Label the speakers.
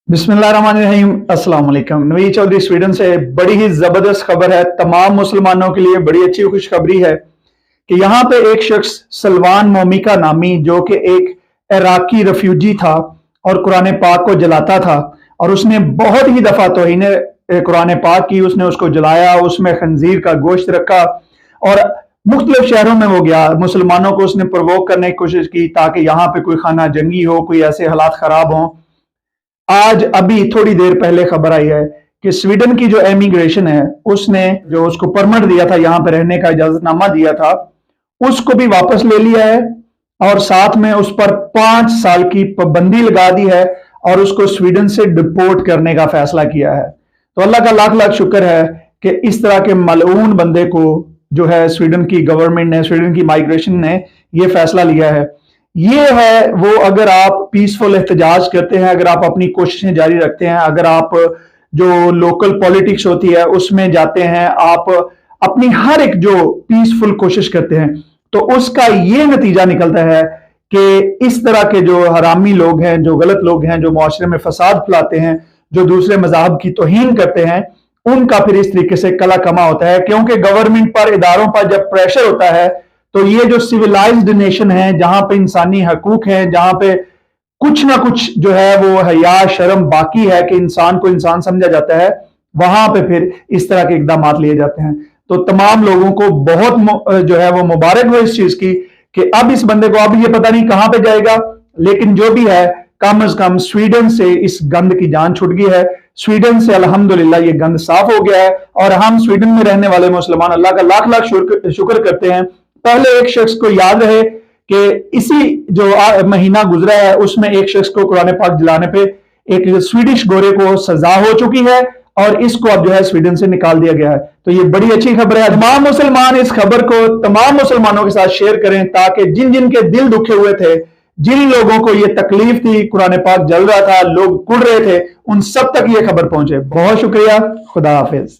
Speaker 1: बिस्मिल्लाहिर्रहमानिर्रहीम। अस्सलाम वालेकुम। नवीद चौधरी स्वीडन से बड़ी ही जबरदस्त खबर है, तमाम मुसलमानों के लिए बड़ी अच्छी खुशखबरी है कि यहाँ पे एक शख्स सलमान मोमिका नामी जो कि एक इराकी रेफ्यूजी था और कुरान पाक को जलाता था और उसने बहुत ही दफा तौहीन कुरान पाक की, उसने उसको जलाया, उसमें खंजीर का गोश्त रखा और मुख्तलिफ शहरों में वो गया, मुसलमानों को उसने प्रवोक करने की कोशिश की ताकि यहाँ पे कोई खाना जंगी हो, कोई ऐसे हालात खराब हों। आज अभी थोड़ी देर पहले खबर आई है कि स्वीडन की जो इमिग्रेशन है उसने जो उसको परमिट दिया था, यहाँ पे रहने का इजाजतनामा दिया था, उसको भी वापस ले लिया है और साथ में उस पर 5 साल की पाबंदी लगा दी है और उसको स्वीडन से डिपोर्ट करने का फैसला किया है। तो अल्लाह का लाख लाख शुक्र है कि इस तरह के मलऊन बंदे को जो है स्वीडन की गवर्नमेंट ने, स्वीडन की माइग्रेशन ने यह फैसला लिया है। ये है वो, अगर आप पीसफुल एहतजाज करते हैं, अगर आप अपनी कोशिशें जारी रखते हैं, अगर आप जो लोकल पॉलिटिक्स होती है उसमें जाते हैं, आप अपनी हर एक जो पीसफुल कोशिश करते हैं, तो उसका ये नतीजा निकलता है कि इस तरह के जो हरामी लोग हैं, जो गलत लोग हैं, जो मुआशरे में फसाद फैलाते हैं, जो दूसरे मज़हब की तौहीन करते हैं, उनका फिर इस तरीके से कला कमा होता है। क्योंकि गवर्नमेंट पर, इदारों पर जब प्रेशर होता है तो ये जो सिविलाइज्ड नेशन है, जहां पे इंसानी हकूक है, जहां पे कुछ ना कुछ जो है वो हया शर्म बाकी है कि इंसान को इंसान समझा जाता है, वहां पे फिर इस तरह के इकदाम लिए जाते हैं। तो तमाम लोगों को बहुत जो है वो मुबारक हो इस चीज की कि अब इस बंदे को, अब ये पता नहीं कहां पे जाएगा, लेकिन जो भी है कम अज कम स्वीडन से इस गंद की जान छुट गई है। स्वीडन से अल्हम्दुलिल्लाह ये गंद साफ हो गया है और हम स्वीडन में रहने वाले मुसलमान अल्लाह का लाख लाख शुक्र करते हैं। पहले एक शख्स को याद रहे कि इसी जो महीना गुजरा है उसमें एक शख्स को कुरान पाक जलाने पे एक स्वीडिश गोरे को सजा हो चुकी है और इसको अब जो है स्वीडन से निकाल दिया गया है। तो ये बड़ी अच्छी खबर है। तमाम मुसलमान इस खबर को तमाम मुसलमानों के साथ शेयर करें ताकि जिन जिन के दिल दुखे हुए थे, जिन लोगों को ये तकलीफ थी, कुरान पाक जल रहा था, लोग कुड़ रहे थे, उन सब तक ये खबर पहुंचे। बहुत शुक्रिया। खुदा हाफिज।